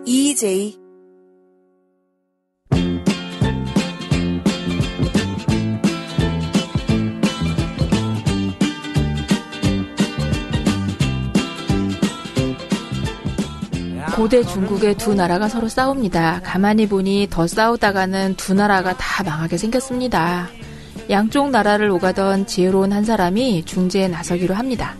easy. 고대 중국의 두 나라가 서로 싸웁니다. 가만히 보니 더 싸우다가는 두 나라가 다 망하게 생겼습니다. 양쪽 나라를 오가던 지혜로운 한 사람이 중재에 나서기로 합니다.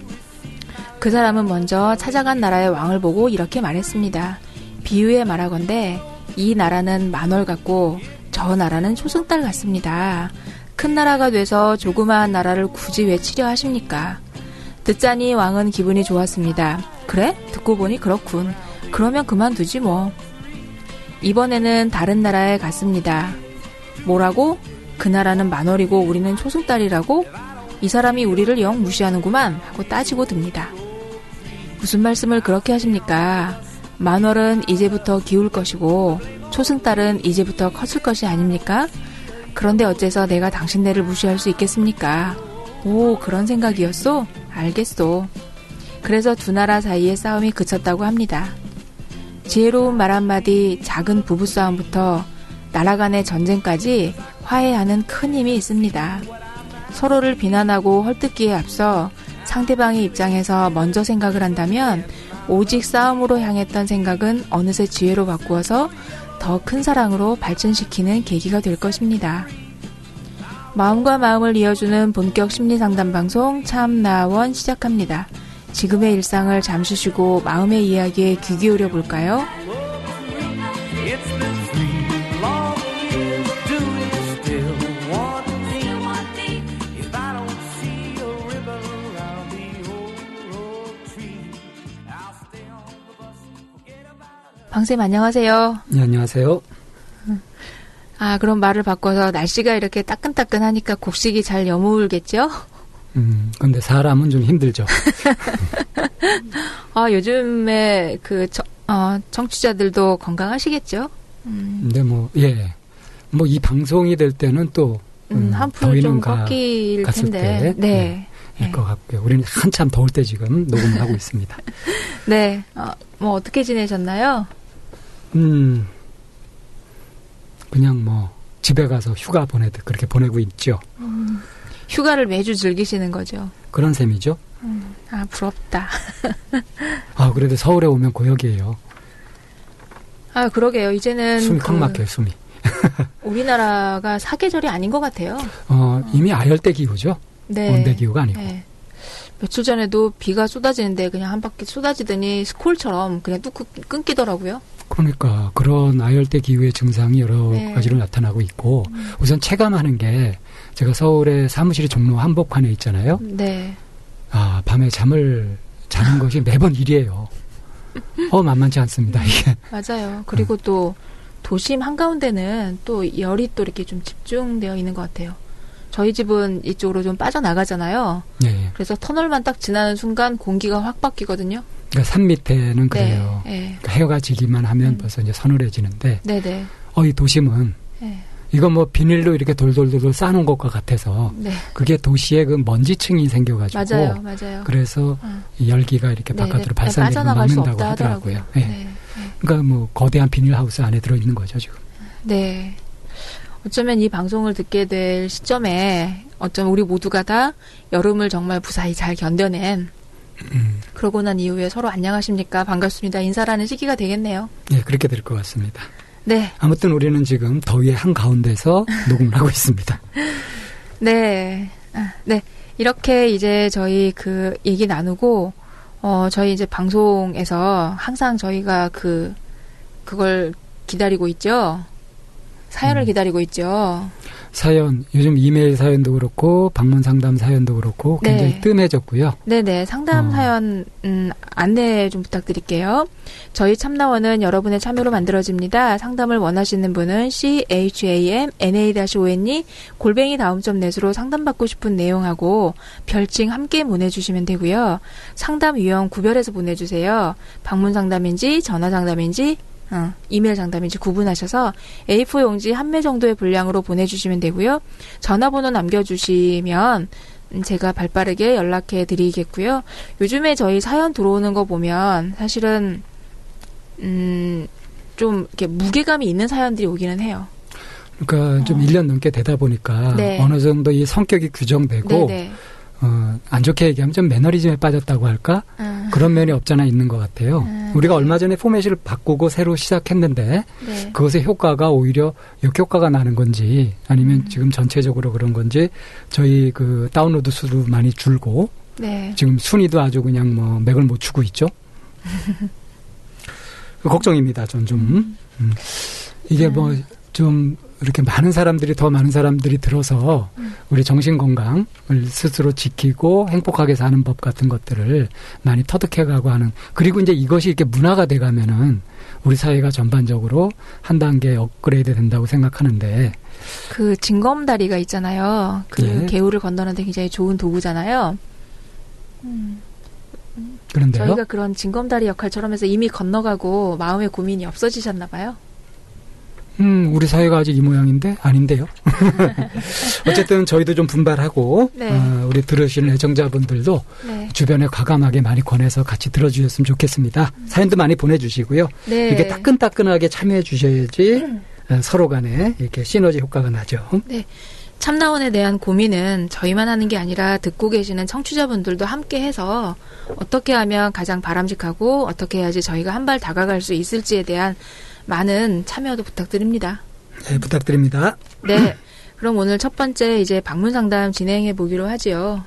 그 사람은 먼저 찾아간 나라의 왕을 보고 이렇게 말했습니다. 비유에 말하건대 이 나라는 만월 같고 저 나라는 초승달 같습니다. 큰 나라가 돼서 조그마한 나라를 굳이 왜 치려 하십니까? 듣자니 왕은 기분이 좋았습니다. 그래? 듣고 보니 그렇군. 그러면 그만두지 뭐. 이번에는 다른 나라에 갔습니다. 뭐라고? 그 나라는 만월이고 우리는 초승달이라고? 이 사람이 우리를 영 무시하는구만 하고 따지고 듭니다. 무슨 말씀을 그렇게 하십니까? 만월은 이제부터 기울 것이고 초승달은 이제부터 컸을 것이 아닙니까? 그런데 어째서 내가 당신네를 무시할 수 있겠습니까? 오, 그런 생각이었소? 알겠소. 그래서 두 나라 사이의 싸움이 그쳤다고 합니다. 지혜로운 말 한마디, 작은 부부싸움부터 나라 간의 전쟁까지 화해하는 큰 힘이 있습니다. 서로를 비난하고 헐뜯기에 앞서 상대방의 입장에서 먼저 생각을 한다면 오직 싸움으로 향했던 생각은 어느새 지혜로 바꾸어서 더 큰 사랑으로 발전시키는 계기가 될 것입니다. 마음과 마음을 이어주는 본격 심리상담 방송 참나원 시작합니다. 지금의 일상을 잠시 쉬고 마음의 이야기에 귀 기울여 볼까요? 방쌤 안녕하세요. 네, 안녕하세요. 그럼 말을 바꿔서 날씨가 이렇게 따끈따끈하니까 곡식이 잘 여물겠죠? 근데 사람은 좀 힘들죠. 요즘에 청취자들도 건강하시겠죠? 근데 이 방송이 될 때는 또 한풀 좀 꺾일 텐데. 네. 일 것 같고요. 우리는 한참 더울 때 지금 녹음을 하고 있습니다. 네. 어떻게 지내셨나요? 그냥 집에 가서 휴가 보내듯 그렇게 보내고 있죠. 휴가를 매주 즐기시는 거죠? 그런 셈이죠. 부럽다. 그래도 서울에 오면 고역이에요. 그러게요. 이제는 숨이 턱 막혀요, 숨이. 우리나라가 사계절이 아닌 것 같아요. 이미 아열대 기후죠. 네. 온대 기후가 아니고. 네. 며칠 전에도 비가 쏟아지는데 그냥 한 바퀴 쏟아지더니 스콜처럼 그냥 뚝 끊기더라고요. 그러니까 그런 아열대 기후의 증상이 여러 가지로 나타나고 있고 우선 체감하는 게 제가 서울의 사무실이 종로 한복판에 있잖아요. 네. 밤에 잠을 자는 것이 매번 일이에요. 만만치 않습니다, 이게. 맞아요. 그리고 또 도심 한가운데는 또 열이 또 이렇게 좀 집중되어 있는 것 같아요. 저희 집은 이쪽으로 좀 빠져나가잖아요. 네. 그래서 터널만 딱 지나는 순간 공기가 확 바뀌거든요. 그러니까 산 밑에는 그래요. 네. 그러니까 해가 지기만 하면 벌써 이제 서늘해지는데. 네네. 이 도심은 이거 비닐로 이렇게 돌돌돌 쌓아놓은 것과 같아서 그게 도시의 그 먼지층이 생겨가지고 맞아요. 그래서 이 열기가 이렇게 바깥으로 발산되고 막는다고 하더라고요. 그러니까 거대한 비닐하우스 안에 들어있는 거죠 지금. 네. 어쩌면 이 방송을 듣게 될 시점에 어쩌면 우리 모두가 다 여름을 정말 무사히 잘 견뎌낸 그러고 난 이후에 서로 안녕하십니까 반갑습니다 인사라는 시기가 되겠네요. 네, 그렇게 될 것 같습니다. 네. 아무튼 우리는 지금 더위의 한가운데서 녹음을 하고 있습니다. 네. 네. 이렇게 이제 저희 얘기 나누고 저희 이제 방송에서 항상 저희가 그걸 기다리고 있죠. 사연을 기다리고 있죠. 사연, 요즘 이메일 사연도 그렇고 방문 상담 사연도 그렇고 굉장히 뜸해졌고요. 네네. 상담 사연 안내 좀 부탁드릴게요. 저희 참나원은 여러분의 참여로 만들어집니다. 상담을 원하시는 분은 chamna-one@daum.net으로 상담받고 싶은 내용하고 별칭 함께 보내주시면 되고요. 상담 유형 구별해서 보내주세요. 방문 상담인지 전화 상담인지 이메일 상담인지 구분하셔서 A4 용지 한 매 정도의 분량으로 보내주시면 되고요. 전화번호 남겨주시면 제가 발빠르게 연락해 드리겠고요. 요즘에 저희 사연 들어오는 거 보면 사실은 좀 이렇게 무게감이 있는 사연들이 오기는 해요. 그러니까 좀 1년 넘게 되다 보니까 네. 어느 정도 이 성격이 규정되고 네네. 안 좋게 얘기하면 좀 매너리즘에 빠졌다고 할까? 그런 면이 없잖아 있는 것 같아요. 우리가 얼마 전에 포맷을 바꾸고 새로 시작했는데 네. 그것의 효과가 오히려 역효과가 나는 건지 아니면 지금 전체적으로 그런 건지 저희 그 다운로드 수도 많이 줄고 네. 지금 순위도 아주 그냥 뭐 맥을 못 추고 있죠. 걱정입니다. 전 좀. 이게 뭐 좀 이렇게 더 많은 사람들이 들어서 우리 정신 건강을 스스로 지키고 행복하게 사는 법 같은 것들을 많이 터득해가고 하는, 그리고 이제 이것이 이렇게 문화가 돼가면은 우리 사회가 전반적으로 한 단계 업그레이드 된다고 생각하는데, 그 징검다리가 있잖아요. 그 예. 개울을 건너는데 굉장히 좋은 도구잖아요. 그런데요. 저희가 그런 징검다리 역할처럼 해서 이미 건너가고 마음의 고민이 없어지셨나 봐요. 우리 사회가 아직 이 모양인데 아닌데요. 어쨌든 저희도 좀 분발하고 네. 우리 들으시는 애청자분들도 네. 주변에 과감하게 많이 권해서 같이 들어주셨으면 좋겠습니다. 사연도 많이 보내주시고요. 네. 이렇게 따끈따끈하게 참여해 주셔야지 서로 간에 이렇게 시너지 효과가 나죠. 네. 참나원에 대한 고민은 저희만 하는 게 아니라 듣고 계시는 청취자분들도 함께 해서 어떻게 하면 가장 바람직하고 어떻게 해야지 저희가 한 발 다가갈 수 있을지에 대한 많은 참여도 부탁드립니다. 네, 부탁드립니다. 네. 그럼 오늘 첫 번째 이제 방문 상담 진행해 보기로 하지요.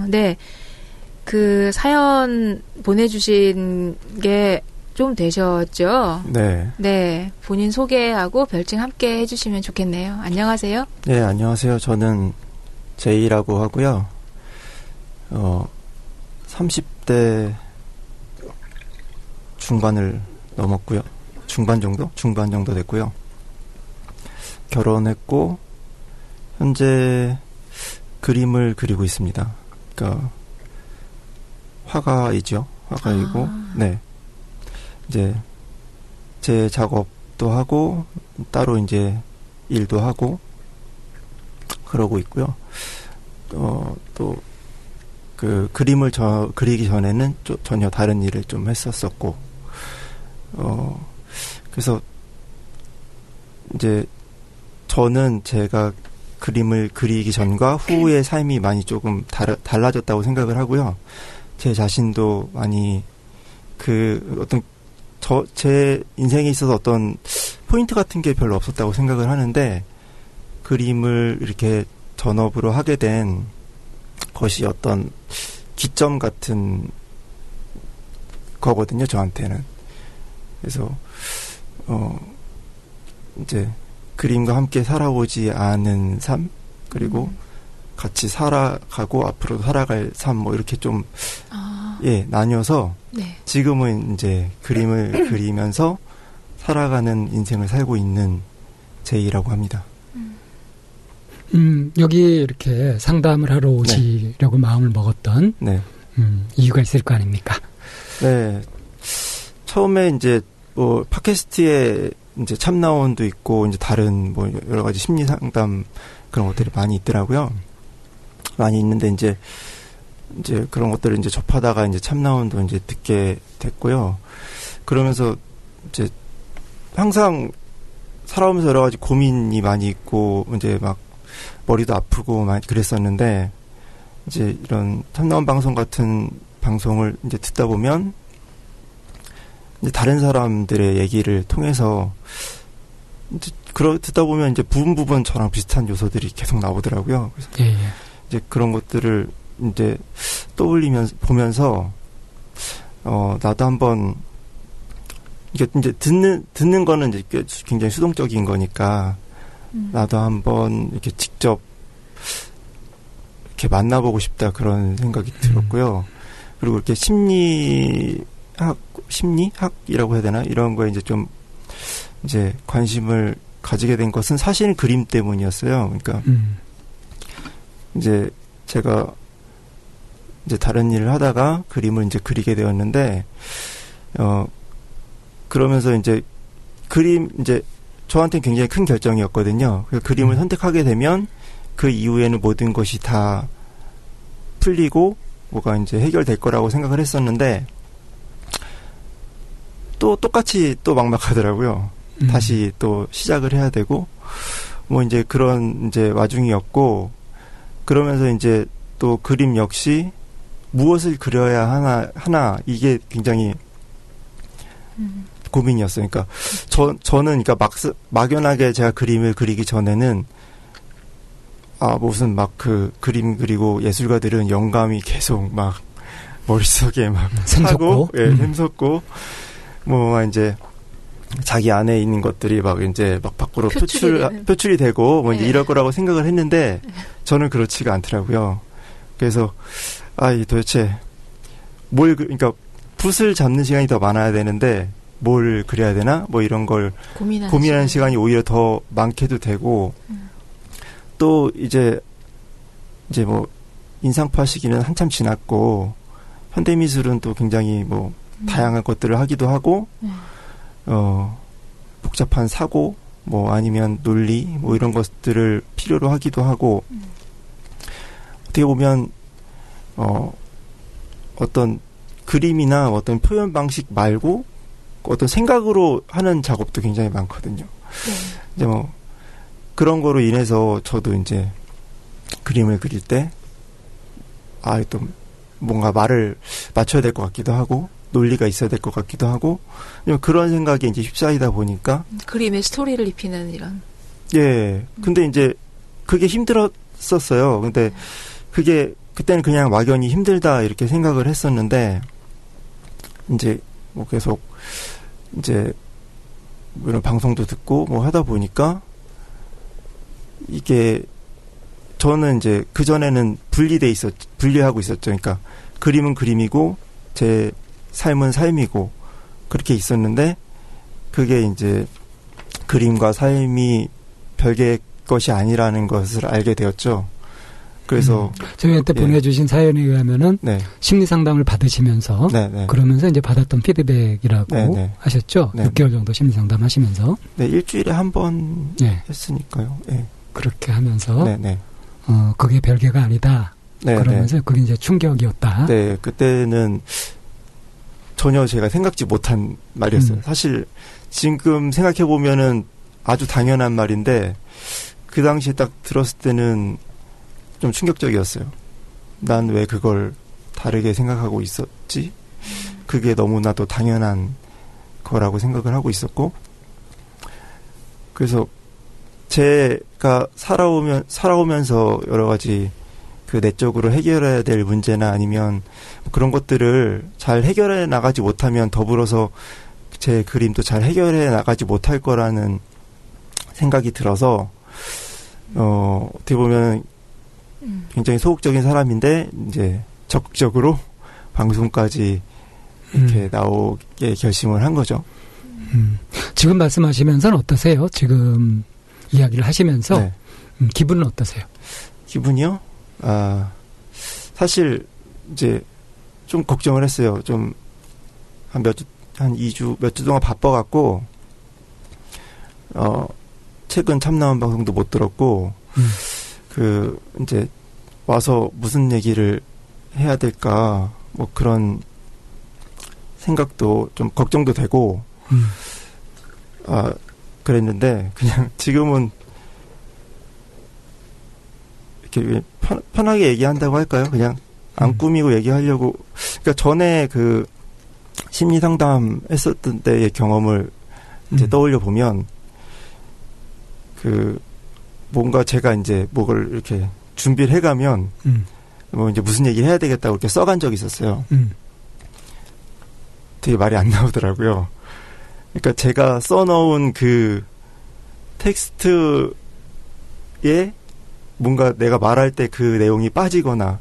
네. 그 사연 보내주신 게 좀 되셨죠? 네. 네. 본인 소개하고 별칭 함께 해주시면 좋겠네요. 안녕하세요. 네, 안녕하세요. 저는 제이라고 하고요. 30대 중반을 넘었고요. 중반 정도 됐고요. 결혼했고 현재 그림을 그리고 있습니다. 그러니까 화가이죠. 화가이고 네. 이제 제 작업도 하고 따로 이제 일도 하고 그러고 있고요. 또 그 그림을 그리기 전에는 전혀 다른 일을 좀 했었었고 그래서 이제 저는 제가 그림을 그리기 전과 후의 삶이 많이 조금 달라졌다고 생각을 하고요. 제 자신도 많이 제 인생에 있어서 어떤 포인트 같은 게 별로 없었다고 생각을 하는데, 그림을 이렇게 전업으로 하게 된 것이 어떤 기점 같은 거거든요, 저한테는. 그래서 이제 그림과 함께 살아오지 않은 삶, 그리고 같이 살아가고 앞으로도 살아갈 삶, 뭐 이렇게 좀 나뉘어서 네. 지금은 이제 그림을 그리면서 살아가는 인생을 살고 있는 제이라고 합니다. 여기 이렇게 상담을 하러 오시려고 마음을 먹었던 이유가 있을 거 아닙니까? 네. 처음에 이제 뭐 팟캐스트에 이제 참나원도 있고 이제 다른 뭐 여러 가지 심리 상담 그런 것들이 많이 있더라고요. 많이 있는데 이제 그런 것들을 이제 접하다가 이제 참나원도 이제 듣게 됐고요. 그러면서 이제 항상 살아오면서 여러 가지 고민이 많이 있고 이제 막 머리도 아프고 많이 그랬었는데, 이제 이런 참나원 방송 같은 방송을 이제 듣다 보면 이제 다른 사람들의 얘기를 통해서 이제 듣다 보면 이제 부분 저랑 비슷한 요소들이 계속 나오더라고요. 그래서 이제 그런 것들을 이제 보면서 나도 한번 이게 이제 듣는 거는 이제 굉장히 수동적인 거니까 나도 한번 이렇게 직접 이렇게 만나보고 싶다, 그런 생각이 들었고요. 그리고 이렇게 심리학이라고 해야 되나, 이런 거에 이제 좀 이제 관심을 가지게 된 것은 사실 그림 때문이었어요. 그러니까 이제 제가 이제 다른 일을 하다가 그림을 이제 그리게 되었는데, 그러면서 이제 이제 저한테는 굉장히 큰 결정이었거든요. 그림을 선택하게 되면 그 이후에는 모든 것이 다 풀리고 뭐가 이제 해결될 거라고 생각을 했었는데, 또 똑같이 또 막막하더라고요. 다시 또 시작을 해야 되고 뭐 이제 그런 이제 와중이었고 그러면서 이제 또 그림 역시 무엇을 그려야 하나 이게 굉장히 고민이었어요. 그러니까 저는 그러니까 막연하게 제가 그림을 그리기 전에는 무슨 막 그 그림 그리고 예술가들은 영감이 계속 막 머릿속에 막 샘솟고, 샘솟고 뭐 이제 자기 안에 있는 것들이 막 이제 막 밖으로 표출이 되고 뭐 이제 이럴 거라고 생각을 했는데 저는 그렇지가 않더라고요. 그래서 이 도대체 그러니까 붓을 잡는 시간이 더 많아야 되는데 뭘 그려야 되나 뭐 이런 걸 고민하는 시간이 오히려 더 많게도 되고 또 이제 뭐 인상파 시기는 한참 지났고 현대미술은 또 굉장히 뭐 다양한 것들을 하기도 하고 복잡한 사고 뭐 아니면 논리 뭐 이런 것들을 필요로 하기도 하고 어떻게 보면 어떤 그림이나 어떤 표현 방식 말고 어떤 생각으로 하는 작업도 굉장히 많거든요. 이제 뭐 그런 거로 인해서 저도 이제 그림을 그릴 때 또 뭔가 말을 맞춰야 될 것 같기도 하고 논리가 있어야 될 것 같기도 하고 그런 생각에 이제 휩싸이다 보니까 그림에 스토리를 입히는 이런. 예. 근데 이제 그게 힘들었었어요. 근데 그게 그때는 그냥 막연히 힘들다 이렇게 생각을 했었는데 이제 뭐 계속 이제 뭐 이런 방송도 듣고 뭐 하다 보니까 이게 저는 이제 그전에는 분리하고 있었죠. 그러니까 그림은 그림이고 제 삶은 삶이고 그렇게 있었는데 그게 이제 그림과 삶이 별개의 것이 아니라는 것을 알게 되었죠. 그래서 저희한테 보내주신 사연에 의하면은 심리 상담을 받으시면서 그러면서 이제 받았던 피드백이라고 하셨죠. 6개월 정도 심리 상담 하시면서 일주일에 한 번 했으니까요. 그렇게 하면서 그게 별개가 아니다. 그러면서 그게 이제 충격이었다. 네, 그때는 전혀 제가 생각지 못한 말이었어요. 사실 지금 생각해 보면은 아주 당연한 말인데 그 당시에 딱 들었을 때는 좀 충격적이었어요. 난 왜 그걸 다르게 생각하고 있었지? 그게 너무나도 당연한 거라고 생각을 하고 있었고 그래서 제가 살아오면서 여러 가지 그 내적으로 해결해야 될 문제나 아니면 그런 것들을 잘 해결해 나가지 못하면 더불어서 제 그림도 잘 해결해 나가지 못할 거라는 생각이 들어서 어떻게 보면 굉장히 소극적인 사람인데 이제 적극적으로 방송까지 이렇게 나오게 결심을 한 거죠. 지금 말씀하시면서는 어떠세요? 지금 이야기를 하시면서 기분은 어떠세요? 기분이요? 사실 이제 좀 걱정을 했어요. 좀 한 2주 몇 주 동안 바빠갖고 최근 참나온 방송도 못 들었고 이제 와서 무슨 얘기를 해야 될까 뭐 그런 생각도 좀 걱정도 되고 그랬는데 그냥 지금은 이렇게 편하게 얘기한다고 할까요? 그냥 안 꾸미고 얘기하려고. 그러니까 전에 그 심리 상담 했었던 때의 경험을 이제 떠올려 보면 뭔가 제가 이제 뭐를 이렇게 준비를 해가면 뭐 이제 무슨 얘기를 해야 되겠다고 이렇게 써간 적이 있었어요. 되게 말이 안 나오더라고요. 그러니까 제가 써놓은 그 텍스트에 뭔가 내가 말할 때 그 내용이 빠지거나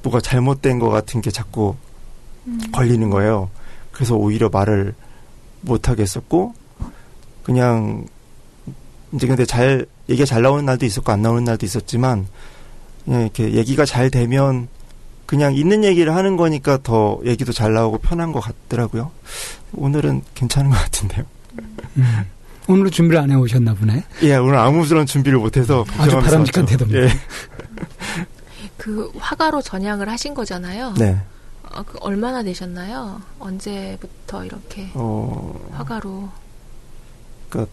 뭐가 잘못된 것 같은 게 자꾸 걸리는 거예요. 그래서 오히려 말을 못 하겠었고 그냥 이제 근데 얘기가 잘 나오는 날도 있었고 안 나오는 날도 있었지만 그냥 이렇게 얘기가 잘 되면 그냥 있는 얘기를 하는 거니까 더 얘기도 잘 나오고 편한 것 같더라고요. 오늘은 괜찮은 것 같은데요. 오늘은 준비를 안 해오셨나 보네. 예, 오늘 아무런 준비를 못해서 아주 바람직한 대답입니다. 예. 그 화가로 전향을 하신 거잖아요. 네. 얼마나 되셨나요? 언제부터 이렇게 화가로? 그러니까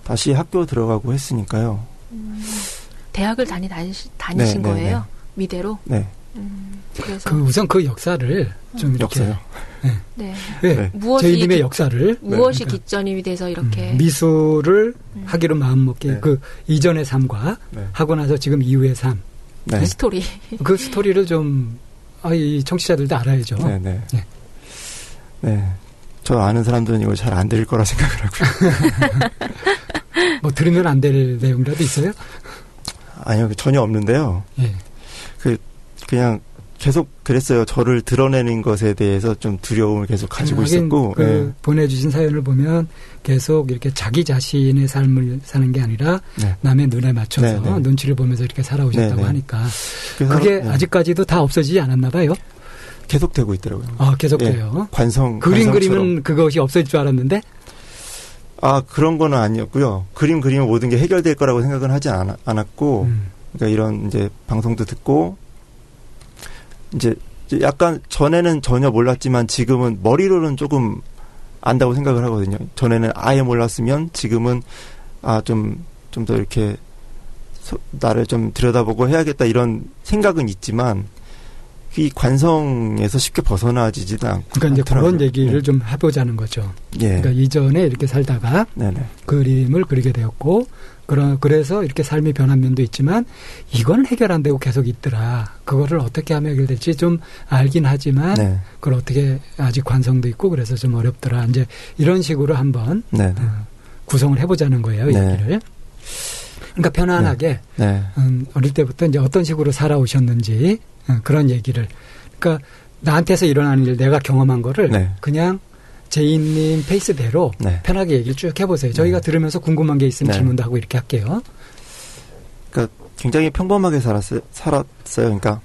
다시 학교 들어가고 했으니까요. 대학을 다니신 거예요? 미대로? 네. 그래서 우선 그 역사를 좀 이렇게. 역사요? 네. 네. 저희님의 역사를. 무엇이 기점이 돼서 이렇게. 미술을 하기로 마음먹게 네. 그 이전의 삶과 네. 하고 나서 지금 이후의 삶. 네. 그 스토리. 그 스토리를 좀, 이 청취자들도 알아야죠. 네네. 네. 네. 저 아는 사람들은 이걸 잘 안 들을 거라 생각을 하고요. 뭐 들으면 안 될 내용이라도 있어요? 아니요, 전혀 없는데요. 예. 그냥 계속 그랬어요. 저를 드러내는 것에 대해서 좀 두려움을 계속 가지고 있었고. 네. 보내주신 사연을 보면 계속 이렇게 자기 자신의 삶을 사는 게 아니라 네. 남의 눈에 맞춰서 네. 눈치를 보면서 이렇게 살아오셨다고 네. 하니까 그래서 그게 아직까지도 다 없어지지 않았나 봐요? 계속 되고 있더라고요. 계속 돼요. 관성처럼. 그리면 그것이 없어질 줄 알았는데? 그런 거는 아니었고요. 그리면 모든 게 해결될 거라고 생각은 하지 않았고, 그러니까 이런 이제 방송도 듣고, 이제 약간 전에는 전혀 몰랐지만 지금은 머리로는 조금 안다고 생각을 하거든요. 전에는 아예 몰랐으면 지금은 좀 더 이렇게 나를 좀 들여다보고 해야겠다 이런 생각은 있지만 이 관성에서 쉽게 벗어나지지도 않고. 그러니까 이제 그런 얘기를 좀 해보자는 거죠. 예. 그러니까 이전에 이렇게 살다가 네네. 그림을 그리게 되었고, 그래서 이렇게 삶이 변한 면도 있지만 이건 해결 안 되고 계속 있더라. 그거를 어떻게 하면 해결될지 좀 알긴 하지만 네. 그걸 어떻게 아직 관성도 있고 그래서 좀 어렵더라. 이제 이런 식으로 한번 구성을 해보자는 거예요. 이 네. 얘기를. 그러니까 편안하게 네. 어릴 때부터 이제 어떤 식으로 살아오셨는지 그런 얘기를. 그러니까 나한테서 일어나는 일, 내가 경험한 거를 네. 그냥 제이님 페이스대로 네. 편하게 얘기를 쭉 해보세요. 저희가 들으면서 궁금한 게 있으면 네. 질문도 하고 이렇게 할게요. 그러니까 굉장히 평범하게 살았어요. 그러니까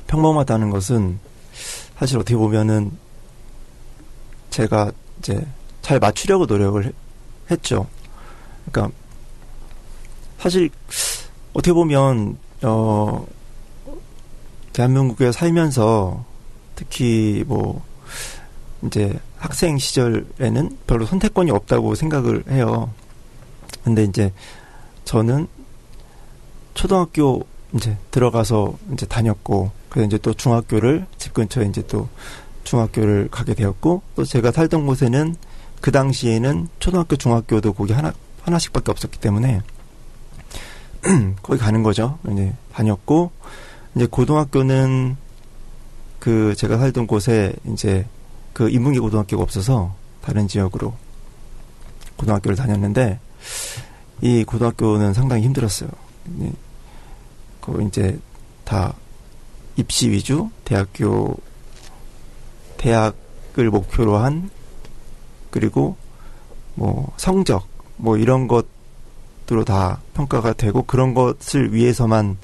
평범하다는 것은 사실 어떻게 보면은 제가 이제 잘 맞추려고 노력을 했죠. 그러니까 사실 어떻게 보면 대한민국에 살면서 특히 뭐 이제 학생 시절에는 별로 선택권이 없다고 생각을 해요. 근데 이제 저는 초등학교 이제 들어가서 이제 다녔고, 그래서 이제 또 중학교를 집 근처에 이제 또 중학교를 가게 되었고, 또 제가 살던 곳에는 그 당시에는 초등학교, 중학교도 거기 하나씩밖에 없었기 때문에 거기 가는 거죠. 이제 다녔고, 이제 고등학교는 그 제가 살던 곳에 이제 그 인문계 고등학교가 없어서 다른 지역으로 고등학교를 다녔는데, 이 고등학교는 상당히 힘들었어요. 그 이제 다 입시 위주 대학을 목표로 한, 그리고 뭐 성적 뭐 이런 것으로 다 평가가 되고 그런 것을 위해서만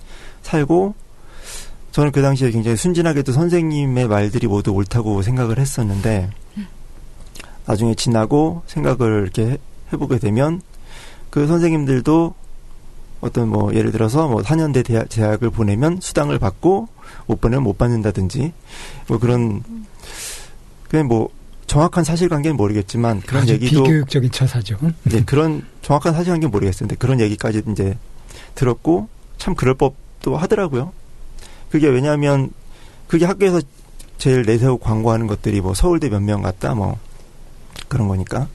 살고, 저는 그 당시에 굉장히 순진하게도 선생님의 말들이 모두 옳다고 생각을 했었는데, 나중에 지나고 생각을 이렇게 해보게 되면 그 선생님들도 어떤 뭐 예를 들어서 뭐 4년대 대학을 보내면 수당을 받고 못 보내면 못 받는다든지 뭐 그런, 그냥 뭐 정확한 사실관계는 모르겠지만 그런 아주 얘기도 비교육적인 처사죠. 네, 그런 정확한 사실관계는 모르겠어요. 근데 그런 얘기까지 이제 들었고 참 그럴 법도 하더라고요. 그게 왜냐하면 그게 학교에서 제일 내세우고 광고하는 것들이 뭐 서울대 몇 명 갔다 뭐 그런 거니까.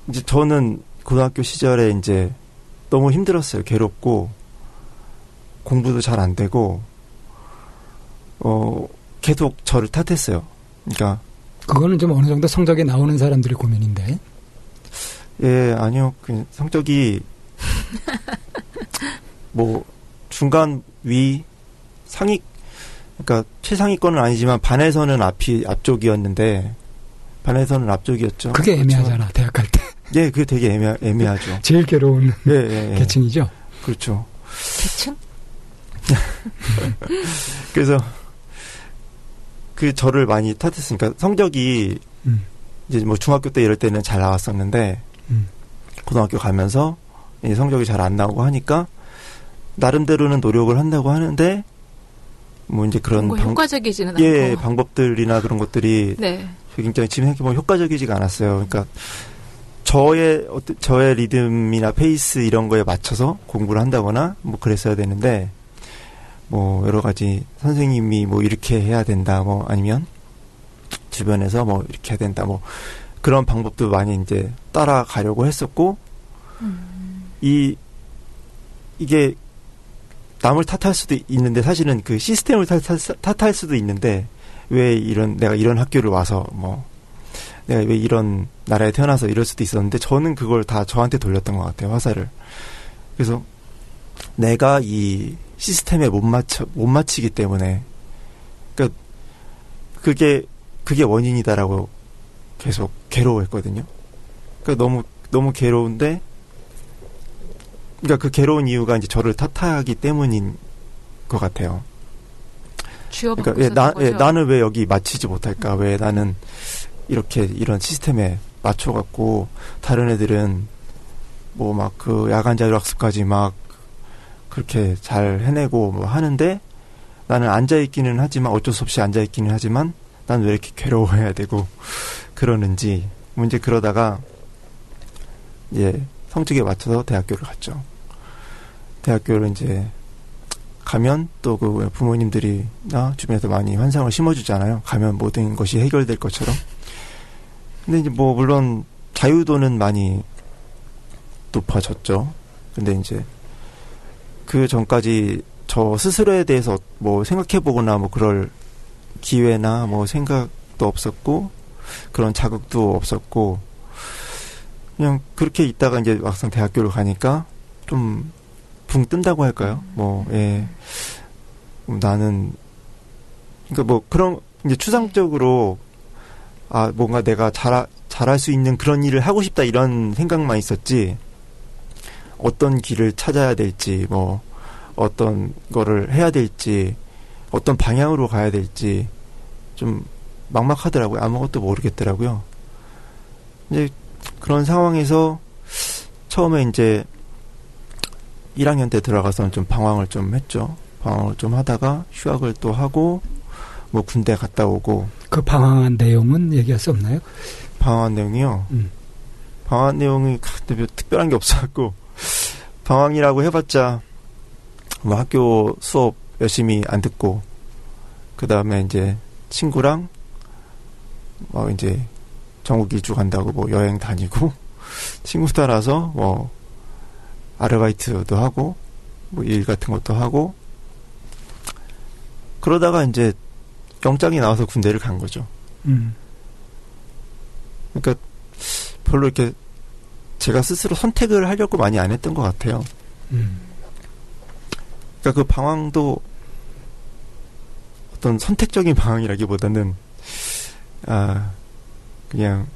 이제 저는 고등학교 시절에 이제 너무 힘들었어요. 괴롭고 공부도 잘 안 되고 계속 저를 탓했어요. 그러니까 그거는 좀 어느 정도 성적이 나오는 사람들의 고민인데. 예, 아니요. 그 성적이 뭐 중간 위 상위, 그러니까 최상위권은 아니지만 반에서는 앞쪽이었는데, 반에서는 앞쪽이었죠. 그게 애매하잖아, 대학 갈 때. 예, 그게 되게 애매하죠. 제일 괴로운 예. 계층이죠. 그렇죠. 계층? 그래서 그 저를 많이 탓했으니까 성적이 이제 뭐 중학교 때 이럴 때는 잘 나왔었는데 고등학교 가면서 성적이 잘 안 나오고 하니까 나름대로는 노력을 한다고 하는데 뭐 이제 그런 효과적이지는 않고. 방법들이나 그런 것들이 네. 굉장히 지금 생각해보면 효과적이지가 않았어요. 그러니까 저의 리듬이나 페이스 이런 거에 맞춰서 공부를 한다거나 뭐 그랬어야 되는데 뭐 여러 가지 선생님이 뭐 이렇게 해야 된다 뭐 아니면 주변에서 뭐 이렇게 해야 된다 뭐 그런 방법도 많이 이제 따라가려고 했었고 이게 남을 탓할 수도 있는데 사실은 그 시스템을 탓할 수도 있는데 왜 내가 이런 학교를 와서 뭐 내가 왜 이런 나라에 태어나서 이럴 수도 있었는데 저는 그걸 다 저한테 돌렸던 것 같아요, 화살을. 그래서 내가 이 시스템에 못 맞히기 때문에 그러니까 그게 원인이다라고 계속 괴로워했거든요. 그러니까 너무 괴로운데 그러니까 그 괴로운 이유가 이제 저를 탓하기 때문인 것 같아요. 그러니까 나는 왜 여기 맞히지 못할까? 왜 나는 이런 시스템에 맞춰갖고 다른 애들은 뭐 막 그 야간 자율학습까지 막 그렇게 잘 해내고 뭐 하는데 나는 앉아있기는 하지만 어쩔 수 없이 앉아있기는 하지만 난 왜 이렇게 괴로워해야 되고 그러는지 뭐 이제 그러다가 이제 성적에 맞춰서 대학교를 갔죠. 대학교를 이제 가면 또 그 부모님들이나 주변에서 많이 환상을 심어주잖아요. 가면 모든 것이 해결될 것처럼. 근데 이제 뭐 물론 자유도는 많이 높아졌죠. 근데 이제 그 전까지 저 스스로에 대해서 뭐 생각해보거나 뭐 그럴 기회나 뭐 생각도 없었고 그런 자극도 없었고 그냥 그렇게 있다가 이제 막상 대학교를 가니까 좀 붕 뜬다고 할까요? 뭐, 예. 나는, 그러니까 뭐 그런, 이제 추상적으로, 뭔가 내가 잘할 수 있는 그런 일을 하고 싶다 이런 생각만 있었지, 어떤 길을 찾아야 될지, 뭐, 어떤 거를 해야 될지, 어떤 방향으로 가야 될지, 좀 막막하더라고요. 아무것도 모르겠더라고요. 이제 그런 상황에서 처음에 이제 1학년 때 들어가서는 좀 방황을 좀 했죠. 방황을 좀 하다가 휴학을 또 하고 뭐 군대 갔다 오고. 그 방황한 내용은 얘기할 수 없나요? 방황한 내용이요? 방황한 내용이 특별한 게 없어갖고 방황이라고 해봤자 뭐 학교 수업 열심히 안 듣고 그 다음에 이제 친구랑 뭐 이제 전국 일주 간다고 뭐 여행 다니고 친구 따라서 뭐 아르바이트도 하고 뭐 일 같은 것도 하고 그러다가 이제 영장이 나와서 군대를 간 거죠. 그러니까 별로 이렇게 제가 스스로 선택을 하려고 많이 안 했던 것 같아요. 그러니까 그 방황도 어떤 선택적인 방황이라기보다는 그냥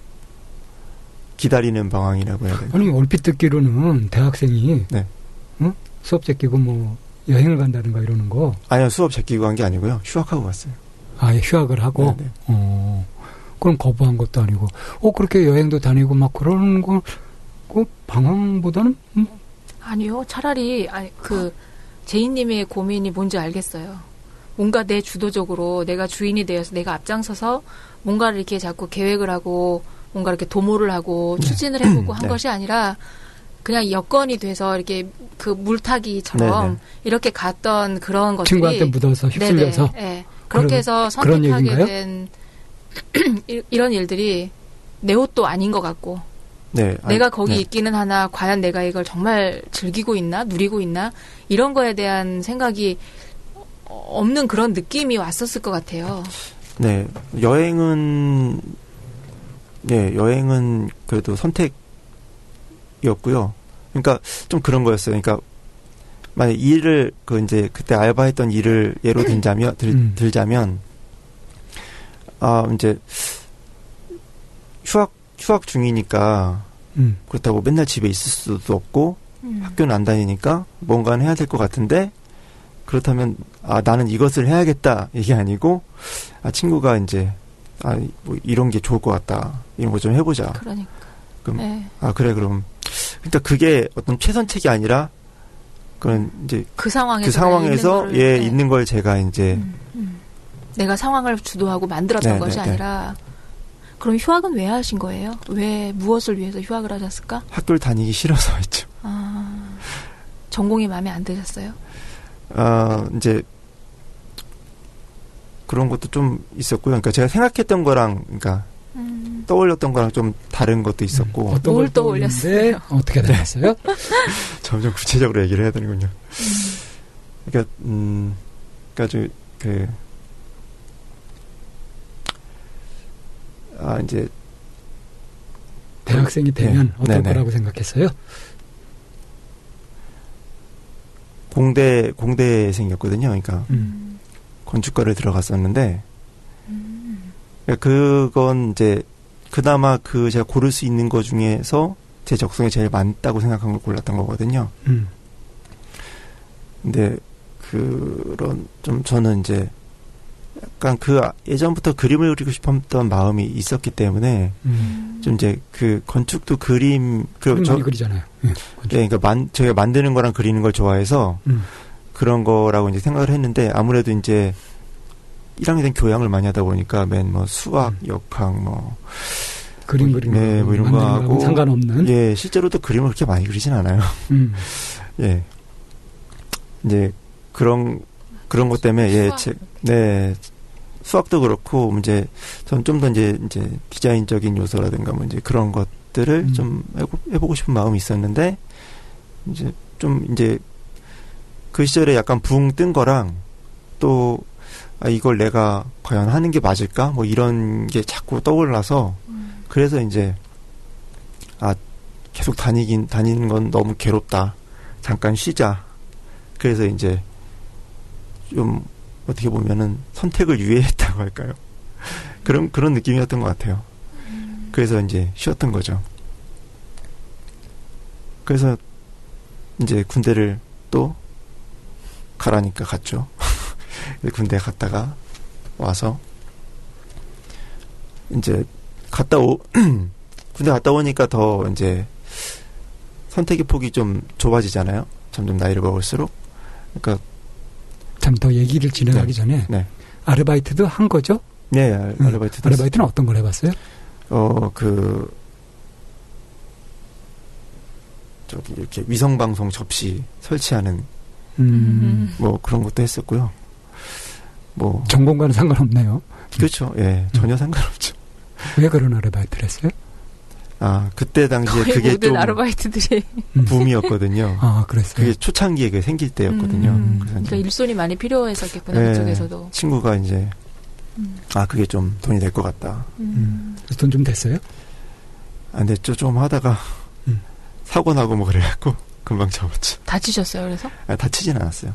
기다리는 방황이라고 해야 되나? 아니 얼핏 듣기로는 대학생이 네. 응? 수업 제끼고 뭐 여행을 간다든가 이러는 거. 아니요, 수업 제끼고 간 게 아니고요. 휴학하고 갔어요. 휴학을 하고. 네네. 그럼 거부한 것도 아니고. 그렇게 여행도 다니고 막 그러는 거, 그 방황보다는 아니요, 차라리 제이님의 고민이 뭔지 알겠어요. 뭔가 내 주도적으로 내가 주인이 되어서 내가 앞장서서 뭔가를 이렇게 자꾸 계획을 하고 뭔가 이렇게 도모를 하고 추진을 해보고 한 것이 아니라 그냥 여건이 돼서 이렇게 그 물타기처럼 이렇게 갔던 그런 것들이 친구한테 묻어서 휩쓸려서 네. 그렇게 해서 선택하게 그런 된 이런 일들이 내 옷도 아닌 것 같고 네. 내가 거기 있기는 하나 과연 내가 이걸 정말 즐기고 있나 누리고 있나 이런 거에 대한 생각이 없는 그런 느낌이 왔었을 것 같아요. 네. 여행은 그래도 선택이었고요. 그러니까 좀 그런 거였어요. 그러니까 만약 일을 그때 알바했던 일을 예로 들자면 이제 휴학 중이니까 그렇다고 맨날 집에 있을 수도 없고 학교는 안 다니니까 뭔가는 해야 될 것 같은데 그렇다면 나는 이것을 해야겠다 이게 아니고 친구가 이제 뭐 이런 게 좋을 것 같다 이런 거 좀 해보자. 그러니까. 그럼 그래 그럼 그러니까 그게 어떤 최선책이 아니라 그런 이제 그 상황에서 있는 걸 제가 이제 내가 상황을 주도하고 만들었던 것이 아니라 그럼 휴학은 왜 하신 거예요? 왜 무엇을 위해서 휴학을 하셨을까? 학교를 다니기 싫어서 했죠. 전공이 마음에 안 드셨어요? 이제 그런 것도 좀 있었고요. 그러니까 제가 생각했던 거랑, 그러니까 떠올렸던 거랑 좀 다른 것도 있었고. 어떤 걸 떠올렸어요? 어떻게 달랐어요? 점점 구체적으로 얘기를 해야 되는군요. 그러니까 이제 대학생이 되면 어떨 거라고 생각했어요? 공대생이었거든요. 그러니까 건축과를 들어갔었는데, 그건 이제 그나마 제가 고를 수 있는 것 중에서 제 적성에 제일 맞다고 생각한 걸 골랐던 거거든요. 근데 저는 이제 약간 예전부터 그림을 그리고 싶었던 마음이 있었기 때문에 좀 이제 건축도 그림 많이 그리잖아요. 그러니까 제가 만드는 거랑 그리는 걸 좋아해서 그런 거라고 이제 생각을 했는데, 아무래도 이제 1학년 교양을 많이 하다 보니까 수학, 역학 그림 그리는 뭐 이런 거 하고 상관없는. 예, 실제로도 그림을 그렇게 많이 그리진 않아요. 예. 이제 그런 것 때문에 수학도 그렇고 이제 전 좀 더 이제 디자인적인 요소라든가 이제 그런 것들을 좀 해보고 싶은 마음이 있었는데, 이제 좀 이제 그 시절에 약간 붕 뜬 거랑 또 이걸 내가 과연 하는 게 맞을까? 뭐 이런 게 자꾸 떠올라서, 그래서 이제 계속 다니는 건 너무 괴롭다. 잠깐 쉬자. 그래서 이제 좀 어떻게 보면은 선택을 유예했다고 할까요? 그런 느낌이었던 것 같아요. 그래서 이제 쉬었던 거죠. 그래서 이제 군대를 또 가라니까 갔죠. 군대 갔다가 와서 이제 군대 갔다 오니까 더 이제 선택의 폭이 좀 좁아지잖아요. 점점 나이를 먹을수록. 그러니까 참 더 얘기를 진행하기 전에 아르바이트도 한 거죠? 네, 아르바이트도. 아르바이트는 어떤 걸 해봤어요? 이렇게 위성방송 접시 설치하는 뭐 그런 것도 했었고요. 뭐 전공과는 상관없네요. 그렇죠. 예, 전혀 상관없죠. 왜 그런 아르바이트를 했어요? 그때 당시에 거의 그게 모든 좀 아르바이트들이 붐이었거든요. 그랬어요. 그게 초창기에 생길 때였거든요. 그러니까 일손이 많이 필요했었겠구나, 그쪽에서도. 친구가 이제 그게 좀 돈이 될 것 같다. 돈 좀 됐어요? 안 됐죠. 좀 하다가 사고 나고 뭐 그래갖고 금방 접었죠. 다치셨어요, 그래서? 다치진 않았어요.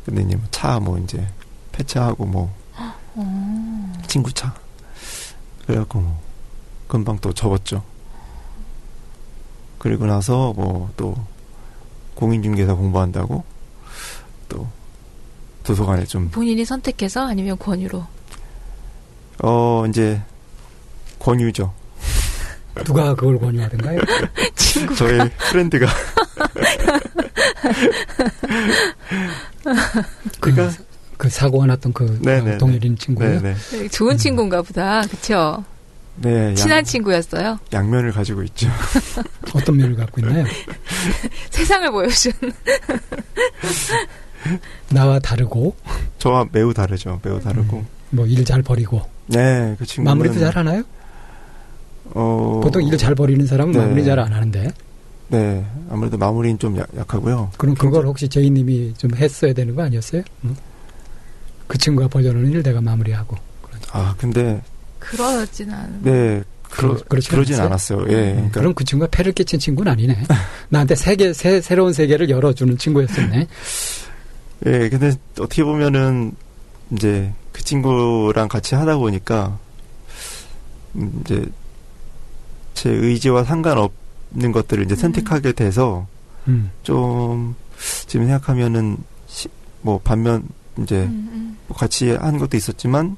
근데 이제 차 이제 폐차하고 친구 차 그래갖고 금방 또 접었죠. 그리고 나서 또 공인중개사 공부한다고 또 도서관에 좀. 본인이 선택해서 아니면 권유로? 이제 권유죠. 누가 그걸 권유하던가요? 친구가. 저희 프렌드가. 그 사고가 났던 동일인 친구예요? 네네. 좋은 친구인가 보다. 그쵸? 네. 친한 친구였어요? 양면을 가지고 있죠. 어떤 면을 갖고 있나요? 세상을 보여준. 나와 다르고. 저와 매우 다르죠. 매우 다르고. 뭐 일 잘 버리고. 네, 그 친구는. 마무리도 잘 하나요? 보통 일 잘 버리는 사람은 마무리 잘 안 하는데. 네, 아무래도 마무리는 좀 약하고요. 그럼 그걸 혹시 제이님이 좀 했어야 되는 거 아니었어요? 그 친구가 벌려놓은 일 내가 마무리하고. 근데. 그러진 않은. 네, 그러진 않았어요. 예. 그러니까. 그럼 그 친구가 패를 끼친 친구는 아니네. 나한테 새로운 세계를 열어주는 친구였었네. 예, 근데 어떻게 보면은, 이제, 그 친구랑 같이 하다 보니까, 이제, 제 의지와 상관없는 것들을 이제 선택하게 돼서, 좀, 지금 생각하면은, 반면, 이제, 같이 한 것도 있었지만,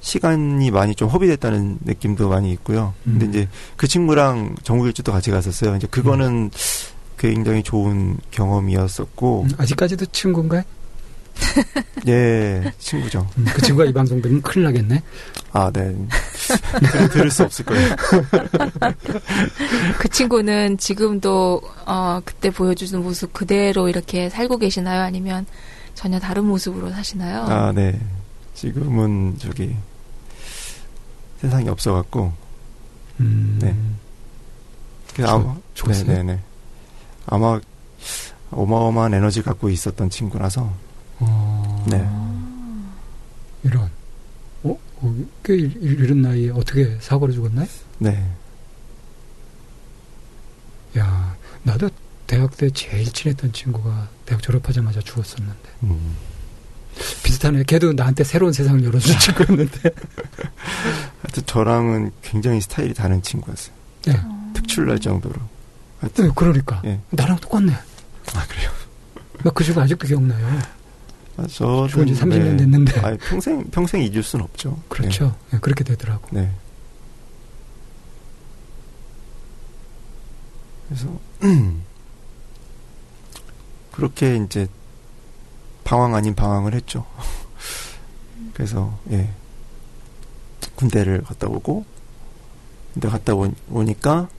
시간이 많이 좀 허비됐다는 느낌도 많이 있고요. 근데 이제 그 친구랑 전국일주도 같이 갔었어요. 이제 그거는 굉장히 좋은 경험이었었고. 아직까지도 친구인가요? 예, 친구죠. 그 친구가 이 방송 들으면 큰일 나겠네. 아, 네. 들을 수 없을 거예요. 그 친구는 지금도 그때 보여주는 모습 그대로 이렇게 살고 계시나요? 아니면 전혀 다른 모습으로 사시나요? 아, 네. 지금은 세상에 없어갖고. 네. 아마 죽었어요? 네네네. 아마 어마어마한 에너지 갖고 있었던 친구라서. 네. 이런. 꽤 이런 나이에 어떻게 사고로 죽었나요? 네. 야, 나도 대학 때 제일 친했던 친구가 대학 졸업하자마자 죽었었는데. 비슷하네. 걔도 나한테 새로운 세상을 열어준 친구였는데. 하여튼 저랑은 굉장히 스타일이 다른 친구였어요. 네. 특출날 정도로. 네, 그러니까. 예. 나랑 똑같네. 아, 그래요? 나 그 친구 아직도 기억나요. 저는 죽은 지 30년 됐는데. 아니, 평생 잊을 수는 없죠. 그렇죠. 네. 네, 그렇게 되더라고. 네. 그래서 그렇게 이제 방황 아닌 방황을 했죠. 그래서 예. 군대를 갔다 오고 군대 갔다 오니까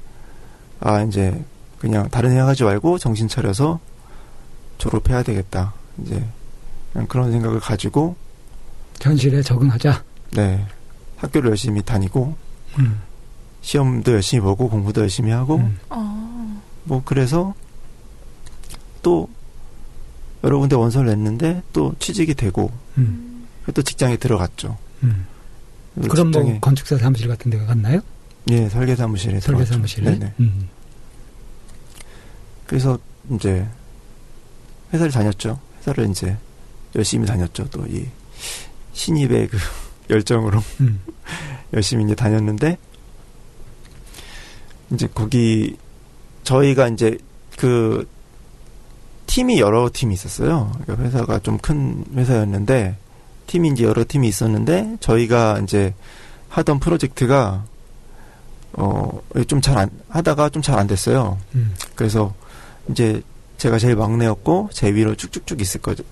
이제 그냥 다른 생각하지 말고 정신 차려서 졸업해야 되겠다. 이제 그냥 그런 생각을 가지고 현실에 적응하자. 네. 학교를 열심히 다니고 시험도 열심히 보고 공부도 열심히 하고 뭐 그래서 또 여러 군데 원서를 냈는데 또 취직이 되고 또 직장에 들어갔죠. 그럼 직장에, 뭐 건축사 사무실 같은 데 갔나요? 예, 설계사무실에 들어갔죠. 설계사무실에? 네네. 그래서 이제 회사를 다녔죠. 회사를 이제 열심히 다녔죠. 또 이 신입의 그 열정으로 열심히 이제 다녔는데 이제 거기 저희가 이제 그 팀이 여러 팀이 있었어요. 그러니까 회사가 좀 큰 회사였는데 팀이 이제 여러 팀이 있었는데 저희가 이제 하던 프로젝트가 좀 하다가 좀 잘 안 됐어요. 그래서 이제 제가 제일 막내였고 제 위로 쭉쭉쭉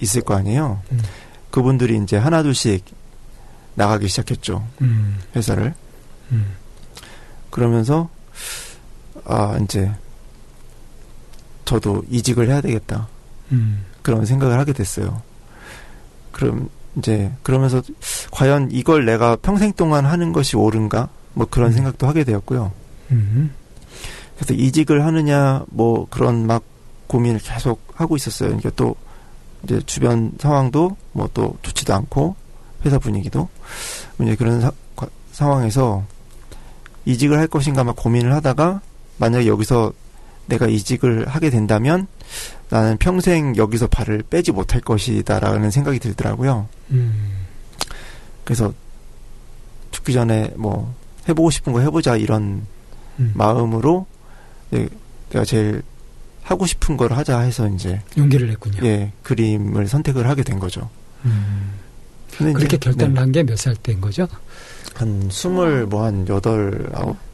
있을 거 아니에요. 그분들이 이제 하나둘씩 나가기 시작했죠. 회사를. 그러면서 이제 저도 이직을 해야 되겠다. 그런 생각을 하게 됐어요. 그럼 이제 그러면서 과연 이걸 내가 평생 동안 하는 것이 옳은가? 뭐 그런 생각도 하게 되었고요. 그래서 이직을 하느냐 뭐 그런 막 고민을 계속 하고 있었어요. 그러니까 또 이제 주변 상황도 뭐 또 좋지도 않고 회사 분위기도 이제 그런 상황에서 이직을 할 것인가 막 고민을 하다가 만약에 여기서 내가 이직을 하게 된다면 나는 평생 여기서 발을 빼지 못할 것이다라는 생각이 들더라고요. 그래서 죽기 전에 뭐 해보고 싶은 거 해보자 이런 마음으로 내가 제일 하고 싶은 걸 하자 해서 이제 용기를 냈군요. 예, 그림을 선택을 하게 된 거죠. 그렇게 결단을 한 게 몇 살 때인 거죠? 한 8,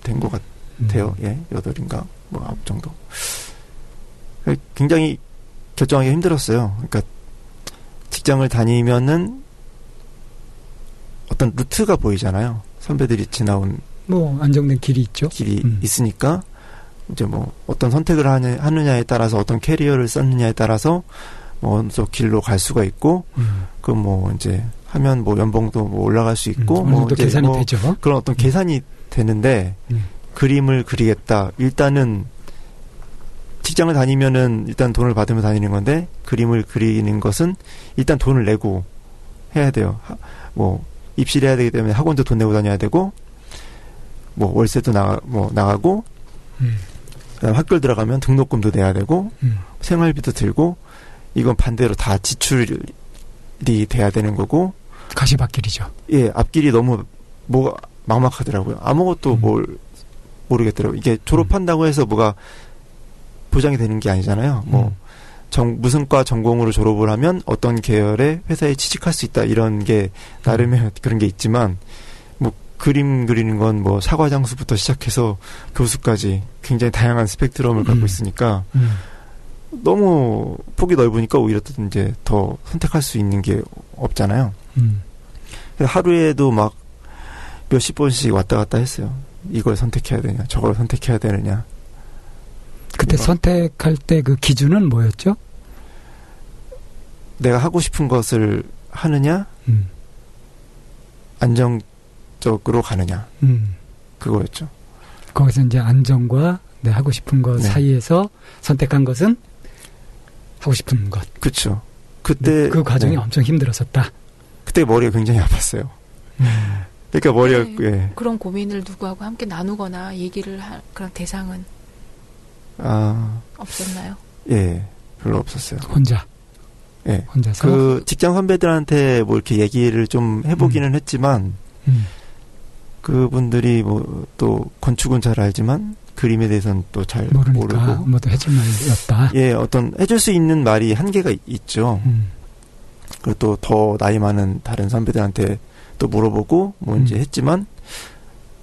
된 것 같아요. 예, 8인가 뭐 9 정도. 굉장히 결정하기 힘들었어요. 그러니까 직장을 다니면은 어떤 루트가 보이잖아요. 선배들이 지나온 뭐 안정된 길이 있죠. 길이 있으니까 이제 뭐 어떤 선택을 하느냐에 따라서 어떤 캐리어를 쌓느냐에 따라서 뭐 어느 길로 갈 수가 있고 그 뭐 이제 하면 뭐 연봉도 뭐 올라갈 수 있고 뭐 이제 계산이 뭐 되죠. 그런 어떤 계산이 되는데 그림을 그리겠다. 일단은 직장을 다니면은 일단 돈을 받으면 다니는 건데 그림을 그리는 것은 일단 돈을 내고 해야 돼요. 뭐 입시를 해야 되기 때문에 학원도 돈 내고 다녀야 되고 뭐 월세도 나가고 그다음 학교를 들어가면 등록금도 내야 되고 생활비도 들고 이건 반대로 다 지출이 돼야 되는 거고 가시밭길이죠. 예, 앞길이 너무 뭐가 막막하더라고요. 아무것도 모르겠더라고요. 이게 졸업한다고 해서 뭐가 보장이 되는 게 아니잖아요. 뭐 무슨 과 전공으로 졸업을 하면 어떤 계열의 회사에 취직할 수 있다 이런 게 나름의 그런 게 있지만 뭐 그림 그리는 건 뭐 사과장수부터 시작해서 교수까지 굉장히 다양한 스펙트럼을 갖고 있으니까 너무 폭이 넓으니까 오히려 또 이제 더 선택할 수 있는 게 없잖아요. 그래서 하루에도 막 몇십 번씩 왔다 갔다 했어요. 이걸 선택해야 되냐, 저걸 선택해야 되느냐. 그때 선택할 때 그 기준은 뭐였죠? 내가 하고 싶은 것을 하느냐, 안정적으로 가느냐. 그거였죠. 거기서 이제 안정과 내 하고 싶은 것 네. 사이에서 선택한 것은 하고 싶은 것. 그렇죠. 그때 그 과정이 네. 엄청 힘들었었다. 그때 머리가 굉장히 아팠어요. 그러니까 머리가 네. 예. 그런 고민을 누구하고 함께 나누거나 얘기를 할 그런 대상은 아, 없었나요? 예. 별로 없었어요. 혼자. 예. 혼자서. 그 직장 선배들한테 뭐 이렇게 얘기를 좀 해보기는 했지만 그분들이 뭐 또 건축은 잘 알지만 그림에 대해서는 또 잘 모르니까 모르고 뭐도 해줄 말이었다. 예, 어떤 해줄 수 있는 말이 한계가 있죠. 그리고 또 더 나이 많은 다른 선배들한테 또 물어보고 뭐 이제 했지만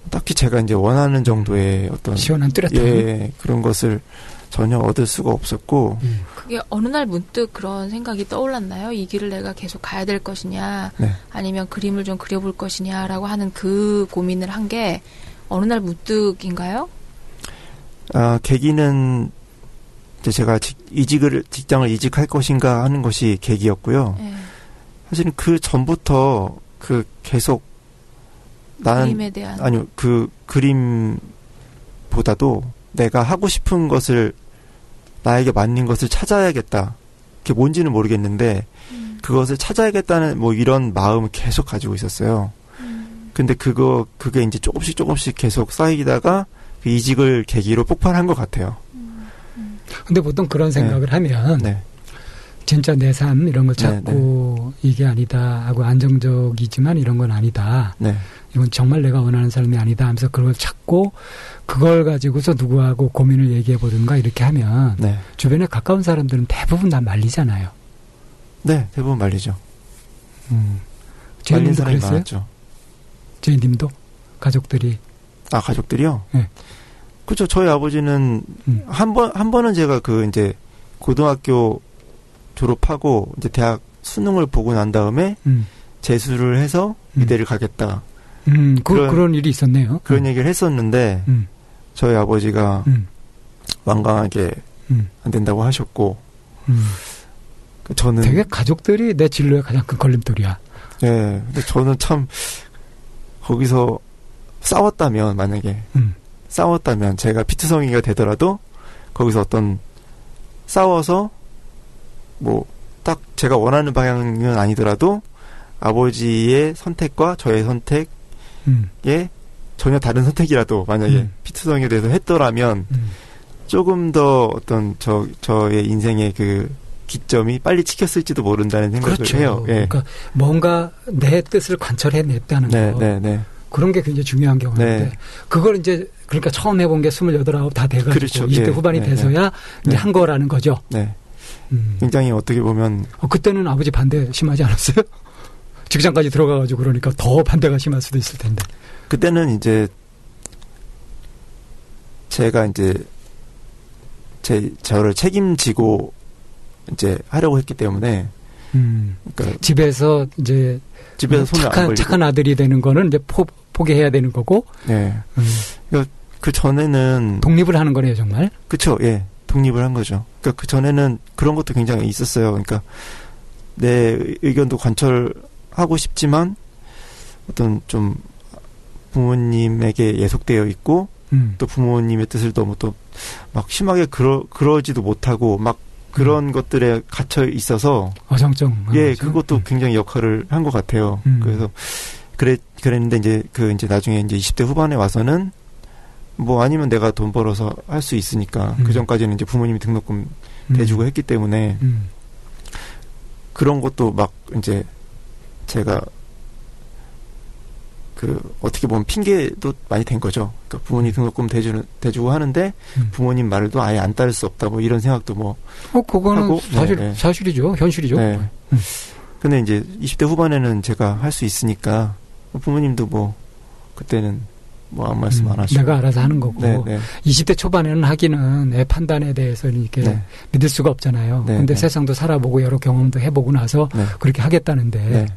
딱히 제가 이제 원하는 정도의 어떤 시원한 뚜렷한. 예, 그런 것을 전혀 얻을 수가 없었고 그게 어느 날 문득 그런 생각이 떠올랐나요? 이 길을 내가 계속 가야 될 것이냐, 네. 아니면 그림을 좀 그려볼 것이냐라고 하는 그 고민을 한 게 어느 날 문득인가요? 아, 계기는 이제 제가 직장을 이직할 것인가 하는 것이 계기였고요. 네. 사실은 그 전부터 그 계속 나는 그림에 대한 아니요, 그 그림보다도 내가 하고 싶은 것을 나에게 맞는 것을 찾아야겠다. 그게 뭔지는 모르겠는데 그것을 찾아야겠다는 뭐 이런 마음을 계속 가지고 있었어요. 근데 그게 이제 조금씩 계속 쌓이다가 그 이직을 계기로 폭발한 것 같아요. 근데 보통 그런 생각을 하면 네. 진짜 내 삶 이런 걸 찾고 이게 아니다 하고 안정적이지만 이런 건 아니다. 네. 이건 정말 내가 원하는 삶이 아니다 하면서 그걸 찾고 그걸 가지고서 누구하고 고민을 얘기해 보든가 이렇게 하면 네. 주변에 가까운 사람들은 대부분 다 말리잖아요. 네, 대부분 말리죠. 말린 제이님도 사람이 그랬어요? 많았죠. 제이님도 가족들이. 아, 가족들이요? 네. 그렇죠. 저희 아버지는 한 번은 제가 그 이제 고등학교 졸업하고 이제 대학 수능을 보고 난 다음에 재수를 해서 미대를 가겠다. 그런 일이 있었네요. 그런 얘기를 했었는데 저희 아버지가 완강하게 안 된다고 하셨고 저는 되게 가족들이 내 진로의 가장 큰 걸림돌이야. 예. 근데 저는 참 거기서 싸웠다면 만약에 싸웠다면 제가 피투성이가 되더라도 거기서 어떤 싸워서 뭐 딱 제가 원하는 방향은 아니더라도 아버지의 선택과 저의 선택에 전혀 다른 선택이라도 만약에 피투성이에 대해서 했더라면 조금 더 어떤 저의 인생의 그 기점이 빨리 찍혔을지도 모른다는 생각을 그렇죠. 해요. 예. 그러니까 뭔가 내 뜻을 관철해냈다는 거. 네. 그런 게 굉장히 중요한 경우인데 네. 그걸 이제 그러니까 처음 해본 게 28, 29 다 돼가지고 그렇죠. 20대 예. 후반이 네. 돼서야 이제 네. 한 거라는 거죠. 네. 굉장히 어떻게 보면 그때는 아버지 반대 심하지 않았어요? 직장까지 들어가가지고 그러니까 더 반대가 심할 수도 있을 텐데. 그때는 이제 제가 이제 저를 책임지고 이제 하려고 했기 때문에 그러니까 집에서 이제 손을 안 벌리고 착한 아들이 되는 거는 이제 포기해야 되는 거고. 네. 그러니까 그 전에는 독립을 하는 거네요, 정말. 그렇죠. 예. 독립을 한 거죠. 그러니까 그 전에는 그런 것도 굉장히 있었어요. 그러니까 내 의견도 관철하고 싶지만 어떤 좀 부모님에게 예속되어 있고 또 부모님의 뜻을 너무 또 막 심하게 그러지도 못하고 막 그런 것들에 갇혀 있어서 어정쩡. 예, 그것도 굉장히 역할을 한 것 같아요. 그래서 그랬는데 이제 나중에 이제 20대 후반에 와서는 뭐 아니면 내가 돈 벌어서 할 수 있으니까 그 전까지는 이제 부모님이 등록금 대주고 했기 때문에 그런 것도 막 이제 제가 그 어떻게 보면 핑계도 많이 된 거죠. 그러니까 부모님 등록금 대주고 하는데 부모님 말도 아예 안 따를 수 없다 뭐 이런 생각도 뭐 그거는 하고, 사실이죠. 현실이죠. 네. 근데 이제 20대 후반에는 제가 할 수 있으니까 부모님도 뭐 그때는 뭐 아무 말씀 안 하시고. 내가 알아서 하는 거고. 네, 네. 20대 초반에는 하기는 애 판단에 대해서 이렇게 네. 믿을 수가 없잖아요. 네, 근데 네. 세상도 살아보고 여러 경험도 해보고 나서 네. 그렇게 하겠다는데 네.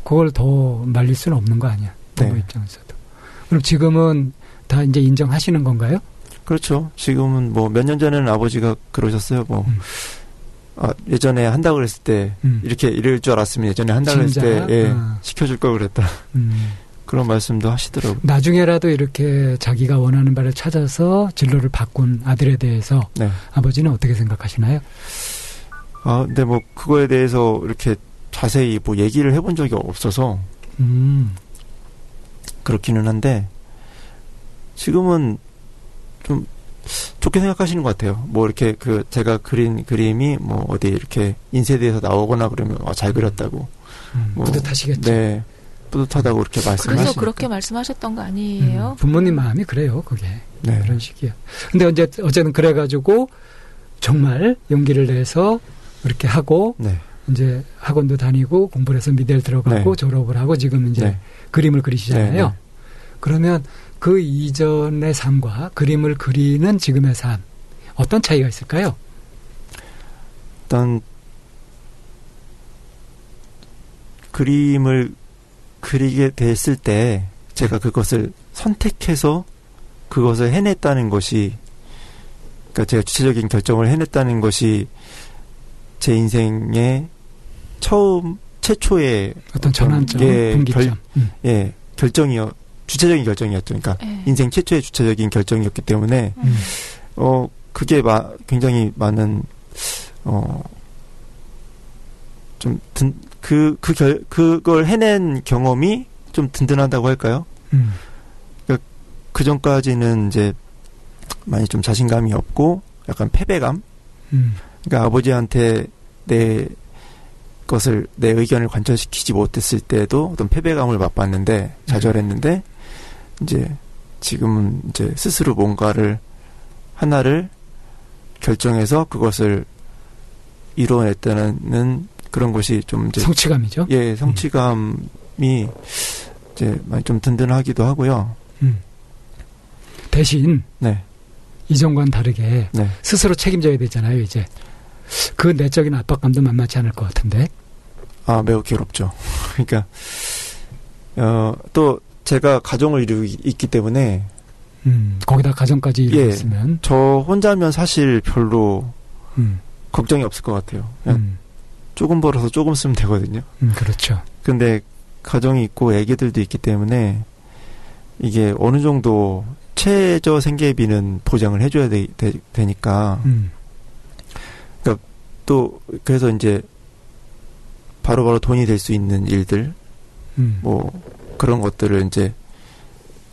그걸 더 말릴 수는 없는 거 아니야. 부모 네. 입장에서도. 그럼 지금은 다 이제 인정하시는 건가요? 그렇죠. 지금은 뭐 몇 년 전에는 아버지가 그러셨어요. 뭐 예전에 한다고 그랬을 때 이렇게 이럴 줄 알았으면 예전에 한다고 진짜? 그랬을 때 예, 시켜줄 걸 그랬다. 그런 말씀도 하시더라고요. 나중에라도 이렇게 자기가 원하는 바를 찾아서 진로를 바꾼 아들에 대해서 네. 아버지는 어떻게 생각하시나요? 근데 뭐 그거에 대해서 이렇게 자세히 뭐 얘기를 해본 적이 없어서 그렇기는 한데 지금은 좀 좋게 생각하시는 것 같아요. 뭐 이렇게 제가 그린 그림이 뭐 어디 이렇게 인쇄대에서 나오거나 그러면 잘 그렸다고. 뭐, 뿌듯하시겠죠. 네. 뿌듯하다고 그렇게 말씀하시니까. 그래서 그렇게 말씀하셨던 거 아니에요? 부모님 마음이 그래요, 그게. 네. 그런 식이에요. 근데 어쨌든 그래가지고 정말 용기를 내서 그렇게 하고 네. 이제 학원도 다니고 공부를 해서 미대를 들어가고 네. 졸업을 하고 지금 이제 네. 그림을 그리시잖아요. 네, 네. 그러면 그 이전의 삶과 그림을 그리는 지금의 삶 어떤 차이가 있을까요? 일단 그림을 그리게 됐을 때 제가 그것을 선택해서 그것을 해냈다는 것이 그러니까 제가 주체적인 결정을 해냈다는 것이 제 인생의 최초의 어떤 전환점, 분기점. 주체적인 결정이었죠. 그러니까 네. 인생 최초의 주체적인 결정이었기 때문에 그게 굉장히 많은 그걸 해낸 경험이 좀 든든하다고 할까요? 그러니까 그 전까지는 이제 많이 좀 자신감이 없고 약간 패배감. 그러니까 아버지한테 내 의견을 관철시키지 못했을 때도 어떤 패배감을 맛봤는데 좌절했는데 이제 지금은 이제 스스로 뭔가를 하나를 결정해서 그것을 이뤄냈다는 그런 것이 좀 이제 성취감이죠. 예, 성취감이 이제 많이 좀 든든하기도 하고요. 대신 네. 이전과는 다르게 네. 스스로 책임져야 되잖아요. 이제 그 내적인 압박감도 만만치 않을 것 같은데. 매우 괴롭죠. 그러니까 또 제가 가정을 이루고 있기 때문에 거기다 가정까지 이루고 예, 있으면 저 혼자면 사실 별로 걱정이 없을 것 같아요. 그냥 조금 벌어서 조금 쓰면 되거든요. 그렇죠. 근데 가정이 있고 애기들도 있기 때문에 이게 어느 정도 최저 생계비는 보장을 해줘야 되니까 그러니까 또 그래서 이제 바로바로 돈이 될 수 있는 일들 뭐 그런 것들을 이제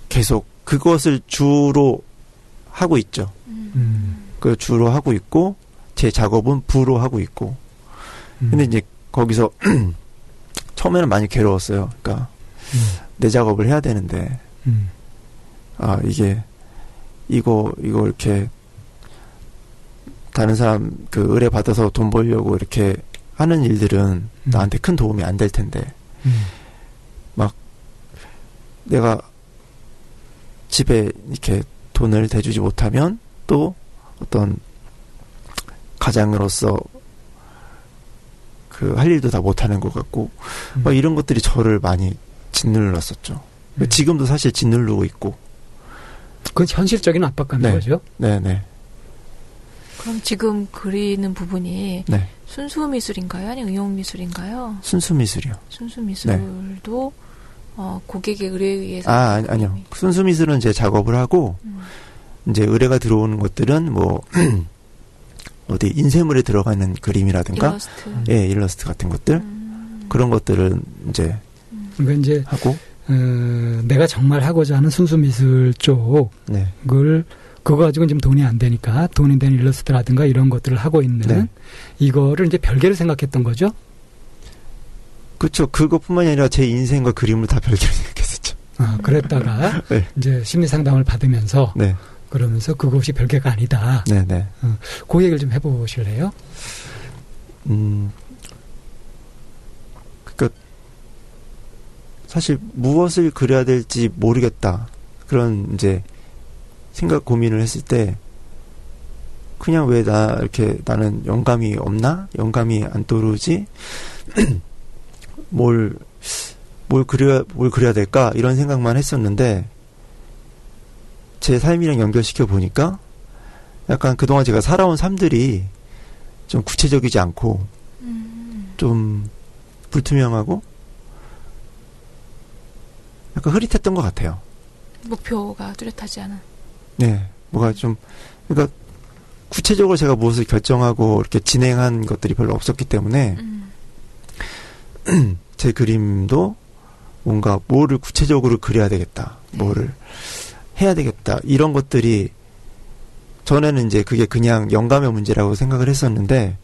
계속 그것을 주로 하고 있죠. 그 주로 하고 있고 제 작업은 부로 하고 있고 근데 이제 거기서 처음에는 많이 괴로웠어요. 그러니까 내 작업을 해야 되는데 이거 이렇게 다른 사람 의뢰 받아서 돈 벌려고 이렇게 하는 일들은 나한테 큰 도움이 안 될 텐데 막 내가 집에 이렇게 돈을 대주지 못하면 또 어떤 가장으로서 할 일도 다 못하는 것 같고 막 이런 것들이 저를 많이 짓눌렀었죠. 지금도 사실 짓누르고 있고. 그건 현실적인 압박감인 네. 거죠. 네네. 그럼 지금 그리는 부분이 네. 순수 미술인가요? 아니면 응용 미술인가요? 순수 미술이요. 순수 미술도 고객의 의뢰에 의해서 아니요. 순수 미술은 제 작업을 하고 이제 의뢰가 들어오는 것들은 뭐 어디 인쇄물에 들어가는 그림이라든가 일러스트. 예, 일러스트 같은 것들 그런 것들은 이제 그러니까 이제 하고 내가 정말 하고자 하는 순수 미술 쪽을 네. 그거 가지고는 지금 돈이 안 되니까 돈이 되는 일러스트라든가 이런 것들을 하고 있는 네. 이거를 이제 별개로 생각했던 거죠. 그렇죠. 그것뿐만이 아니라 제 인생과 그림을 다 별개로 생각했었죠. 그랬다가 네. 이제 심리 상담을 받으면서 네. 그러면서 그것이 별개가 아니다. 네네. 그 얘기를 좀 해보실래요? 그러니까 사실 무엇을 그려야 될지 모르겠다. 그런 이제 생각 고민을 했을 때 그냥 왜 나는 영감이 없나? 영감이 안 떠오르지? 뭘 그려야 될까? 이런 생각만 했었는데 제 삶이랑 연결시켜 보니까 약간 그동안 제가 살아온 삶들이 좀 구체적이지 않고 좀 불투명하고 약간 흐릿했던 것 같아요. 목표가 뚜렷하지 않은. 네, 뭐가 좀 그러니까 구체적으로 제가 무엇을 결정하고 이렇게 진행한 것들이 별로 없었기 때문에 제 그림도 뭔가 뭐를 구체적으로 그려야 되겠다, 뭐를 해야 되겠다 이런 것들이 전에는 이제 그게 그냥 영감의 문제라고 생각을 했었는데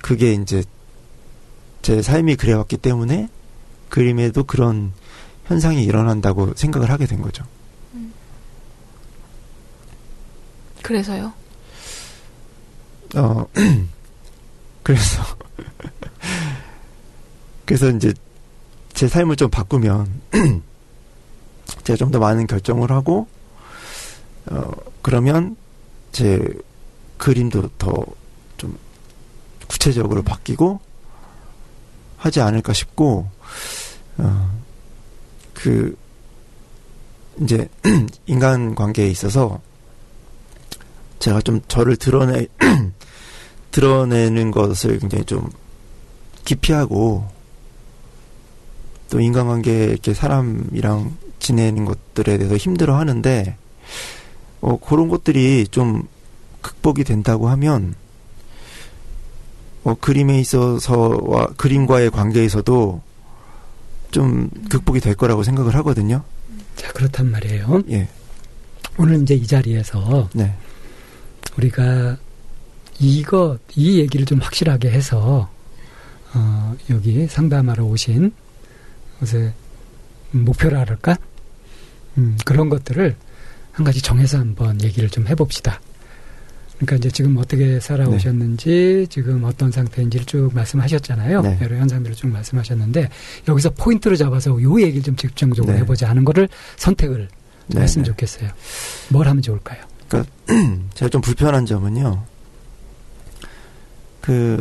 그게 이제 제 삶이 그래왔기 때문에 그림에도 그런 현상이 일어난다고 생각을 하게 된 거죠. 그래서요? 그래서 이제 제 삶을 좀 바꾸면 제가 좀 더 많은 결정을 하고 그러면 제 그림도 더 좀 구체적으로 바뀌고 하지 않을까 싶고 이제 인간 관계에 있어서 제가 좀 저를 드러내는 것을 굉장히 좀 기피하고 또 인간관계에 이렇게 사람이랑 지내는 것들에 대해서 힘들어 하는데 그런 것들이 좀 극복이 된다고 하면 그림에 있어서와 그림과의 관계에서도 좀 극복이 될 거라고 생각을 하거든요. 자, 그렇단 말이에요. 예. 오늘 이제 이 자리에서 네. 우리가 이 얘기를 좀 확실하게 해서 여기 상담하러 오신 요새 목표라 그럴까? 그런 것들을 한 가지 정해서 한번 얘기를 좀 해봅시다. 그러니까 이제 지금 어떻게 살아오셨는지, 네. 지금 어떤 상태인지를 쭉 말씀하셨잖아요. 네. 여러 현상들을 쭉 말씀하셨는데 여기서 포인트를 잡아서 요 얘기를 좀 집중적으로 네. 해보자 하는 거를 선택을 네. 했으면 좋겠어요. 뭘 하면 좋을까요? 그러니까 제가 좀 불편한 점은요.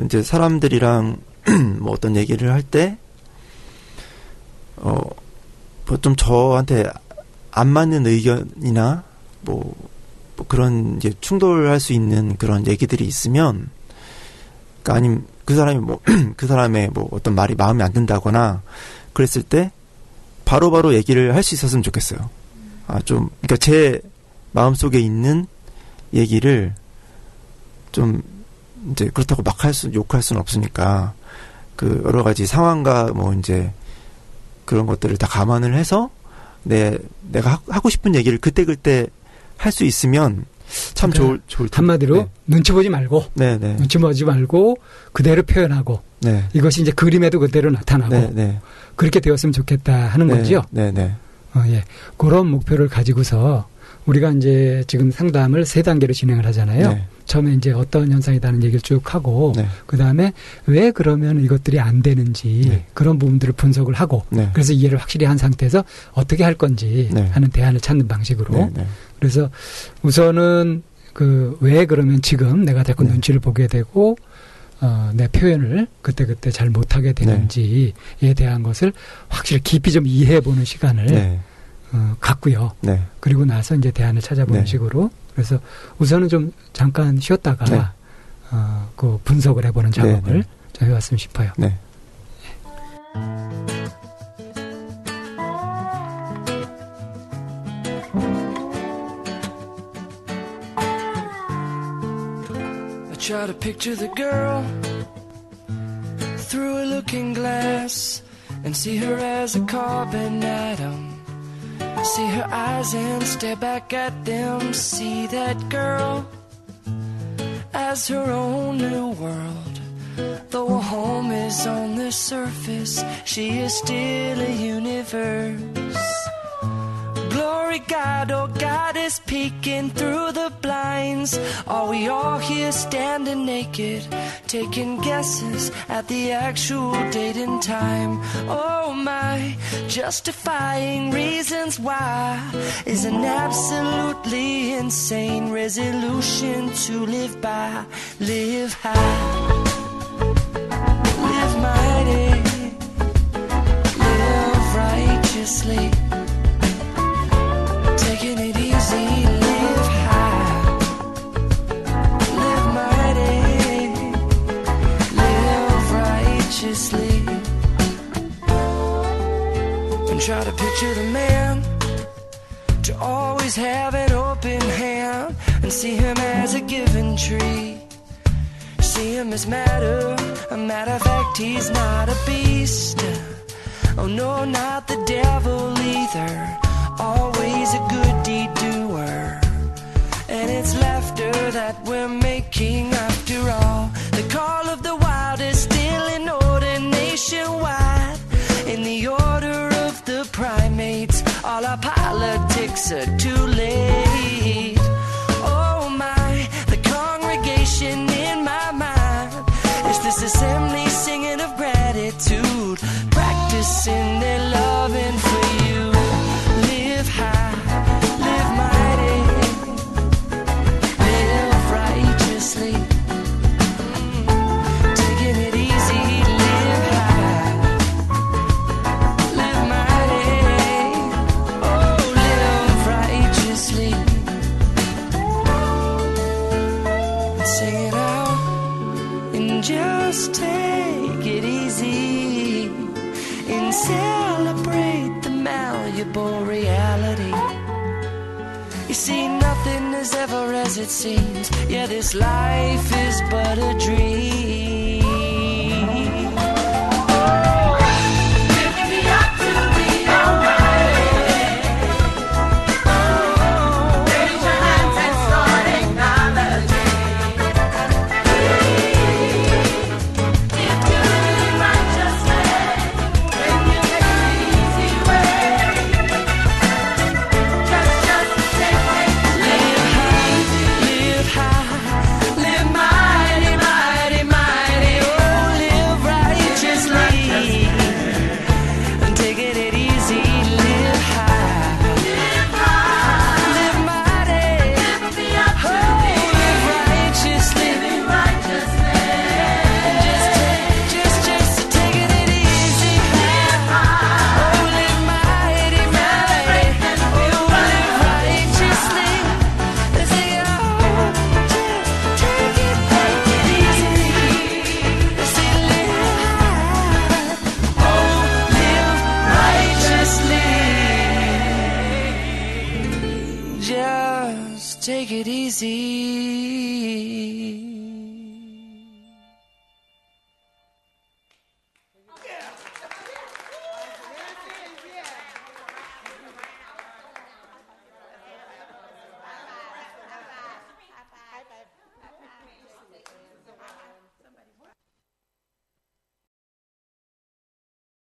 이제 사람들이랑 뭐 어떤 얘기를 할 때 뭐 좀 저한테 안 맞는 의견이나 뭐 그런 이제 충돌할 수 있는 그런 얘기들이 있으면, 그러니까 아니면 그 사람이 그 사람의 뭐 어떤 말이 마음에 안 든다거나 그랬을 때 바로바로 얘기를 할 수 있었으면 좋겠어요. 그러니까 제 마음속에 있는 얘기를 좀 이제 그렇다고 막 욕할 수는 없으니까 여러 가지 상황과 뭐 이제 그런 것들을 다 감안을 해서 내가 하고 싶은 얘기를 그때 할 수 있으면 참 그러니까 좋을 텐데. 한마디로 네. 눈치 보지 말고, 네네. 눈치 보지 말고 그대로 표현하고, 네. 이것이 이제 그림에도 그대로 나타나고, 네네. 그렇게 되었으면 좋겠다 하는 네. 거죠. 네네. 예, 그런 목표를 가지고서 우리가 이제 지금 상담을 3단계로 진행을 하잖아요. 네. 처음에 이제 어떤 현상이다는 얘기를 쭉 하고, 네. 그 다음에 왜 그러면 이것들이 안 되는지 네. 그런 부분들을 분석을 하고, 네. 그래서 이해를 확실히 한 상태에서 어떻게 할 건지 네. 하는 대안을 찾는 방식으로. 네. 네. 그래서 우선은 왜 그러면 지금 내가 자꾸 네. 눈치를 보게 되고, 내 표현을 그때 잘 못하게 되는지에 네. 대한 것을 확실히 깊이 좀 이해해보는 시간을 네. 갖고요. 네. 그리고 나서 이제 대안을 찾아보는 네. 식으로. 그래서 우선은 좀 잠깐 쉬었다가 네. 그 분석을 해보는 작업을 네. 좀 해봤으면 싶어요. 네. I try to picture the girl through a looking glass and see her as a carbon atom. See her eyes and stare back at them. See that girl as her own new world. Though her home is on the surface, she is still a universe. Glory glory god or goddess peeking through the blinds? Are we all here standing naked, taking guesses at the actual date and time? Oh my, justifying reasons why is an absolutely insane resolution to live by. Live high, live mighty, live righteously, taking it easy, live high, live mighty, live righteously. And try to picture the man to always have an open hand and see him as a given tree. See him as matter, a matter of fact, he's not a beast. Oh no, not the devil either, always a good deed doer. And it's laughter that we're making after all. The call of the wild is still in order nationwide. In the order of the primates, all our politics are too late. Oh my, the congregation in my mind is this assembly singing of gratitude, practicing their loving for you. Live high, live mighty, live righteously, taking it easy, live high, live mighty, oh, live righteously. Sing it out and just take it easy and celebrate the malleable reality. You see, nothing is ever as it seems. Yeah, this life is but a dream. Just take it easy.